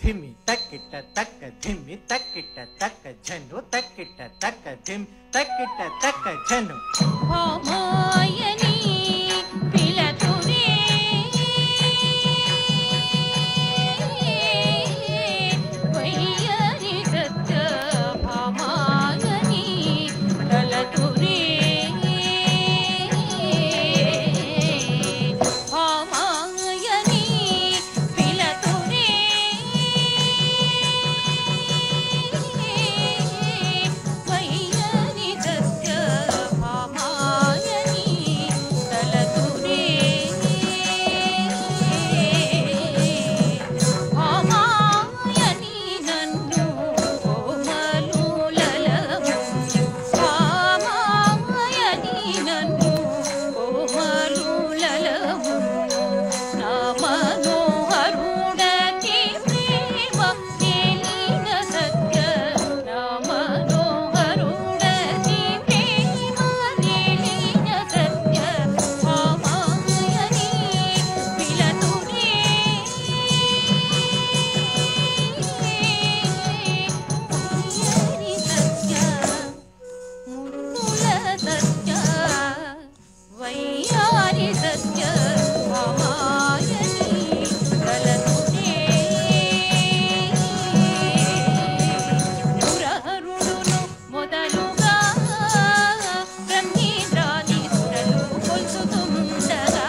ಧಿಮ್ಮಿ ತಕ್ಕಿಟ್ಟ ತಕ್ಕ ಧಿಮ್ಮಿ ತಕ್ಕಿಟ್ಟ ತಕ್ಕ ಝನ್ನು ತಕ್ಕಿಟ್ಟ ತಕ್ಕ ಧಿಮ್ ತಕ್ಕಿಟ್ಟ ತಕ್ಕ ಝನ್ನು ಭಾಮಾಯನಿ ಪಿಲತುರೇ ವೈಯರಿ ಸತ್ಯ ಭಾಮಾಯನಿ ತಲತುರೇ ಭಾಮಾಯನಿ ಪಿಲತುರೇ ವೈಯರಿ ಸತ್ಯ ಭಾಮಾಯನಿ ತಲತುರೇ ಭಾಮಾಯನಿ ನನ್ನು ಕೋಮಲುಲಲಮು ಭಾಮಾಯನಿ ನನ್ನು ಕೋಮಲುಲಲಮು ನಾಮನೋಹರುಡತಿ ಪ್ರೇಮ ನೀಲಿನ ಸತ್ಯ ನಾಮನೋಹರುಡತಿ ಪ್ರೇಮ ನೀಲಿನ ಸತ್ಯ ಭಾಮಾಯನಿ ಪಿಲತುರೇ ವೈಯಾರಿ ಸತ್ಯ ಭಾಮಾಯನಿ ತಲತುರೇ ಪುರಹರುಡುನು ಮೊದಲುగా ಬ್ರಹ್ಮೇಂದ್ರಾದಿ ಸುರಲು ಕೊಲ್ಸುతుండగా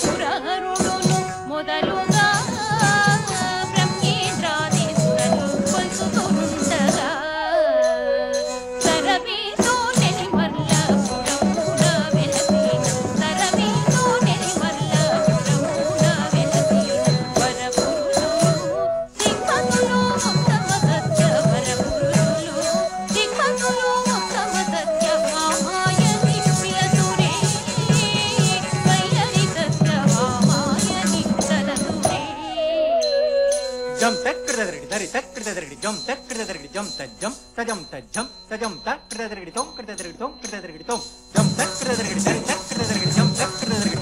పురహరుడును మొదలుగా బ్రహ్మేంద్రాది సురలు కొల్సుతుండగా సరమేతో నెలిమర్ల పురమున వెలసిన సరమేతో నెలిమర్ల పురమున వెలసిన వరపురుషులు దిక్పతులు ఉత్తమ సత్య వరపురుషులు దిక్పతులు ఉత్తమ సత్య భామాయని పిలతురే వైయరి సత్య భామాయని తలతురే ಜಂ ತಕ್ಕಿಡದರಡಿ ದರಿ ತಕ್ಕಿಡದರಡಿ ಜಂ ತಕ್ಕಿಡದರಡಿ ಜಂ ತಜ್ಜಂ ತಜಂ ತಜ್ಜಂ ತಜಂ ತಕ್ಕಿಡದರಡಿ ತೊಂ ಕಿಡದರಡಿ ತೊಂ ಕಿಡದರಡಿ ತೊಂ ಜಂ ತಕ್ಕಿಡದರಡಿ ದರಿ ತಕ್ಕಿಡದರಡಿ ಜಂ ತಕ್ಕಿಡದರಡಿ